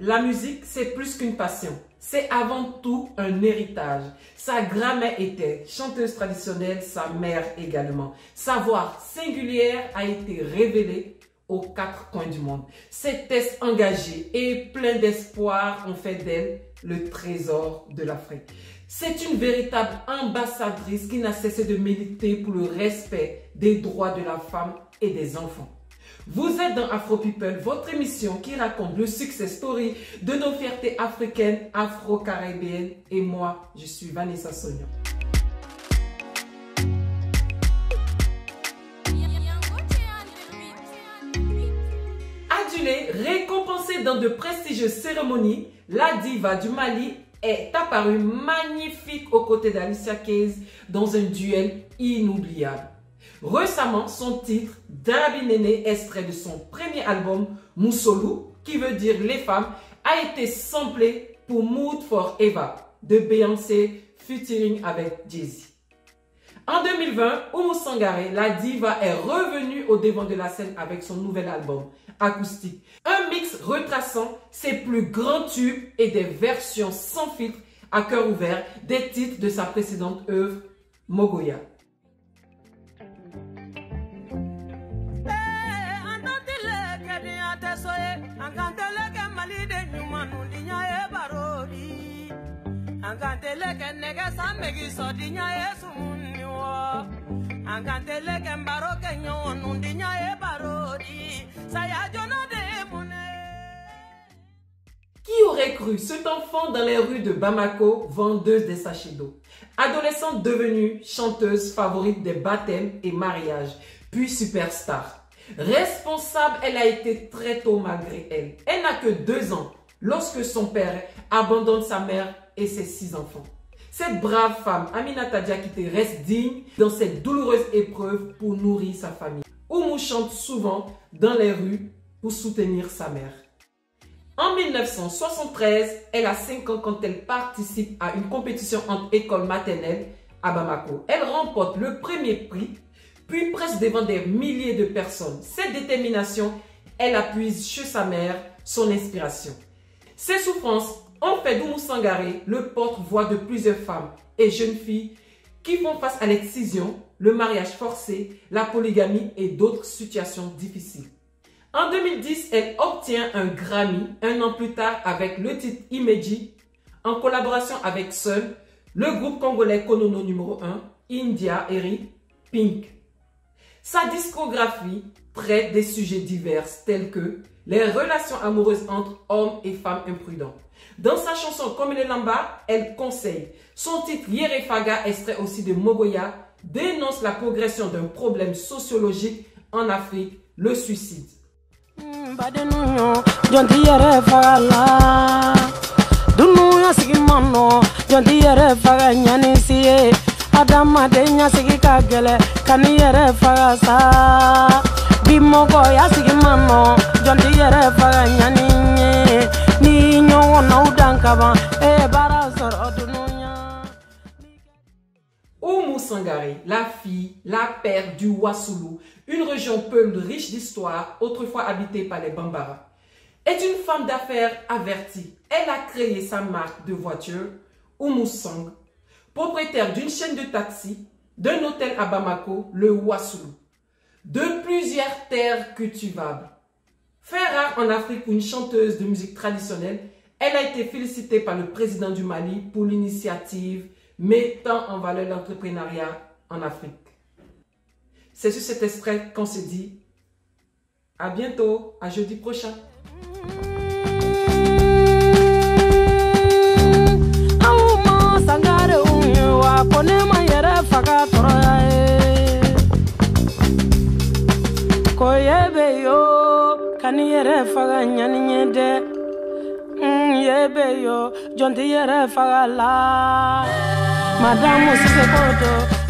la musique, c'est plus qu'une passion. C'est avant tout un héritage. Sa grand-mère était chanteuse traditionnelle, sa mère également. Sa voix singulière a été révélée aux 4 coins du monde. Ses tests engagés et pleins d'espoir ont fait d'elle le trésor de l'Afrique. C'est une véritable ambassadrice qui n'a cessé de militer pour le respect des droits de la femme et des enfants. Vous êtes dans Afro People, votre émission qui raconte le success story de nos fiertés africaines, afro-caribéennes, et moi, je suis Vanessa Sognon. Adulée, récompensée dans de prestigieuses cérémonies, la diva du Mali est apparue magnifique aux côtés d'Alicia Keys dans un duel inoubliable. Récemment, son titre « Darabi Néné », extrait de son premier album « Moussolou », qui veut dire « les femmes », a été samplé pour « Mood for Eva » de Beyoncé featuring avec Jay-Z. En 2020, Oumou Sangaré, la diva, est revenue au devant de la scène avec son nouvel album acoustique. Un mix retraçant ses plus grands tubes et des versions sans filtre à cœur ouvert des titres de sa précédente œuvre, Mogoya. Qui aurait cru cet enfant dans les rues de Bamako, vendeuse des sachets d'eau, adolescente devenue chanteuse favorite des baptêmes et mariages, puis superstar. Responsable, elle a été très tôt malgré elle. Elle n'a que 2 ans lorsque son père abandonne sa mère et ses 6 enfants. Cette brave femme, Aminata Diakité, reste digne dans cette douloureuse épreuve pour nourrir sa famille. Oumou chante souvent dans les rues pour soutenir sa mère. En 1973, elle a 5 ans quand elle participe à une compétition entre écoles maternelles à Bamako. Elle remporte le premier prix, puis presse devant des milliers de personnes. Cette détermination, elle appuie chez sa mère son inspiration. Ses souffrances ont fait d'Oumou Sangaré le porte-voix de plusieurs femmes et jeunes filles qui font face à l'excision, le mariage forcé, la polygamie et d'autres situations difficiles. En 2010, elle obtient un Grammy, un an plus tard avec le titre Imeji, en collaboration avec Seul, le groupe congolais Konono numéro 1, India Eri, Pink. Sa discographie traite des sujets divers tels que les relations amoureuses entre hommes et femmes imprudents. Dans sa chanson Comme le Lamba, elle conseille. Son titre Yere Faga, extrait aussi de Mogoya, dénonce la progression d'un problème sociologique en Afrique, le suicide. Oumou Sangaré, la fille, la père du Wassoulou, une région Peul riche d'histoire, autrefois habitée par les Bambara, est une femme d'affaires avertie. Elle a créé sa marque de voiture, Oumou Sang, propriétaire d'une chaîne de taxis, d'un hôtel à Bamako, le Wassoulou, de plusieurs terres cultivables. Fait rare en Afrique pour une chanteuse de musique traditionnelle, elle a été félicitée par le président du Mali pour l'initiative mettant en valeur l'entrepreneuriat en Afrique. C'est sur cet extrait qu'on se dit à bientôt, à jeudi prochain. Yebe yo, jonti yere fagala. Madame Sise Koto.